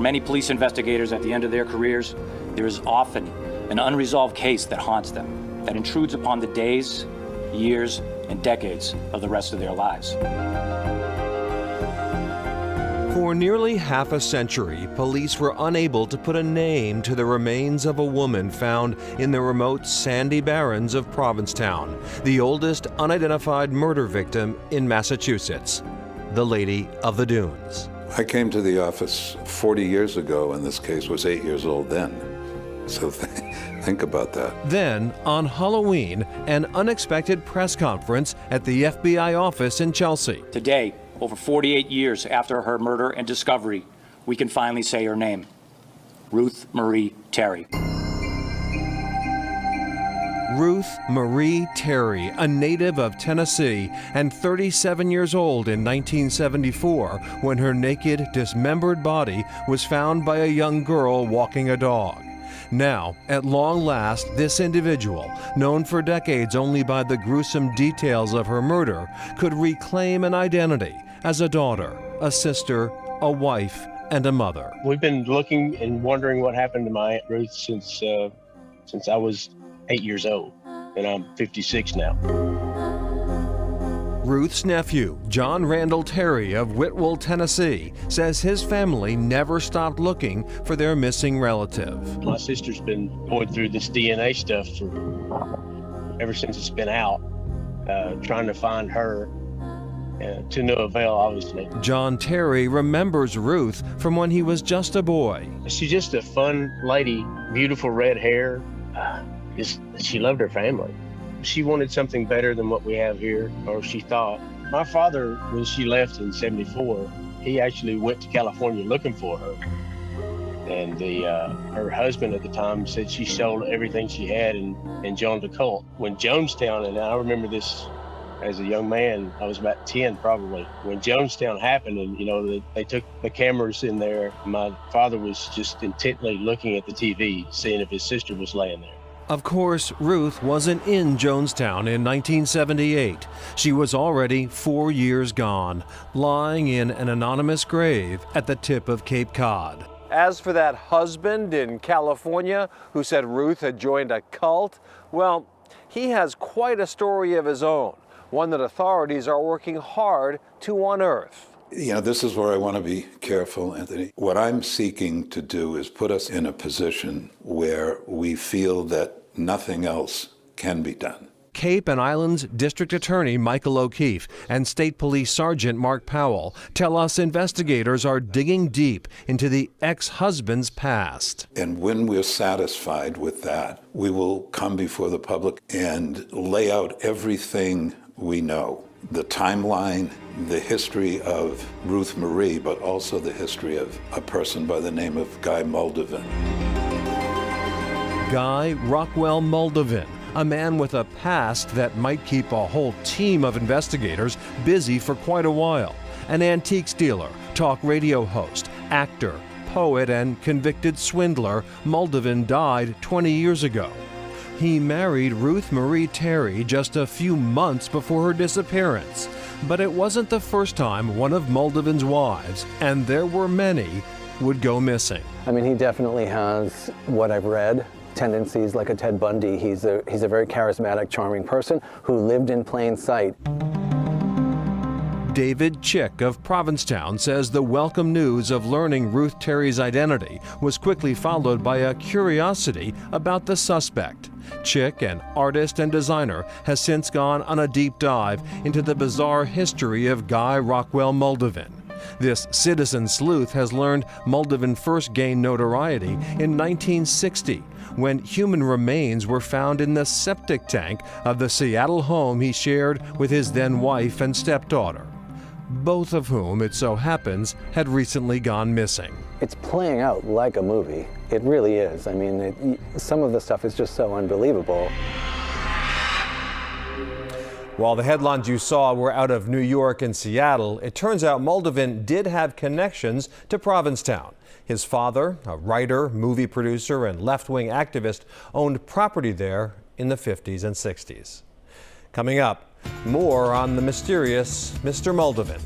many police investigators at the end of their careers, there is often an unresolved case that haunts them, that intrudes upon the days, years, and decades of the rest of their lives. For nearly half a century, police were unable to put a name to the remains of a woman found in the remote sandy barrens of Provincetown, the oldest unidentified murder victim in Massachusetts, the Lady of the Dunes. I came to the office 40 years ago, and this case was 8 years old then. So think about that. Then, on Halloween, an unexpected press conference at the FBI office in Chelsea. Today, over 48 years after her murder and discovery, we can finally say her name, Ruth Marie Terry. Ruth Marie Terry, a native of Tennessee and 37 years old in 1974 when her naked, dismembered body was found by a young girl walking a dog. Now, at long last, this individual, known for decades only by the gruesome details of her murder, could reclaim an identity as a daughter, a sister, a wife, and a mother. We've been looking and wondering what happened to my Aunt Ruth since I was 8 years old, and I'm 56 now. Ruth's nephew, John Randall Terry of Whitwell, Tennessee, says his family never stopped looking for their missing relative. My sister's been going through this DNA stuff ever since it's been out, trying to find her, to no avail, obviously. John Terry remembers Ruth from when he was just a boy. She's just a fun lady, beautiful red hair. She loved her family. She wanted something better than what we have here, or she thought. My father, when she left in '74, he actually went to California looking for her. And her husband at the time said she sold everything she had and joined the cult. When Jonestown, and I remember this as a young man, I was about 10 probably, when Jonestown happened and they took the cameras in there, my father was just intently looking at the TV, seeing if his sister was laying there. Of course, Ruth wasn't in Jonestown in 1978. She was already 4 years gone, lying in an anonymous grave at the tip of Cape Cod. As for that husband in California who said Ruth had joined a cult, well, he has quite a story of his own, one that authorities are working hard to unearth. This is where I want to be careful, Anthony. What I'm seeking to do is put us in a position where we feel that nothing else can be done. Cape and Islands District Attorney Michael O'Keefe and State Police Sergeant Mark Powell tell us investigators are digging deep into the ex-husband's past. And when we're satisfied with that, we will come before the public and lay out everything we know. The timeline, the history of Ruth Marie, but also the history of a person by the name of Guy Moldovan. Guy Rockwell Moldovan, a man with a past that might keep a whole team of investigators busy for quite a while. An antiques dealer, talk radio host, actor, poet, and convicted swindler, Moldovan died 20 years ago. He married Ruth Marie Terry just a few months before her disappearance. But it wasn't the first time one of Moldovan's wives, and there were many, would go missing. I mean, he definitely has, what I've read, tendencies like a Ted Bundy. He's a very charismatic, charming person who lived in plain sight. David Chick of Provincetown says the welcome news of learning Ruth Terry's identity was quickly followed by a curiosity about the suspect. Chick, an artist and designer, has since gone on a deep dive into the bizarre history of Guy Rockwell Moldovan. This citizen sleuth has learned Moldovan first gained notoriety in 1960, when human remains were found in the septic tank of the Seattle home he shared with his then wife and stepdaughter, both of whom, it so happens, had recently gone missing. It's playing out like a movie. It really is. I mean, some of the stuff is just so unbelievable. While the headlines you saw were out of New York and Seattle, it turns out Moldovan did have connections to Provincetown. His father, a writer, movie producer, and left-wing activist, owned property there in the 50s and 60s. Coming up, more on the mysterious Mr. Moldovan.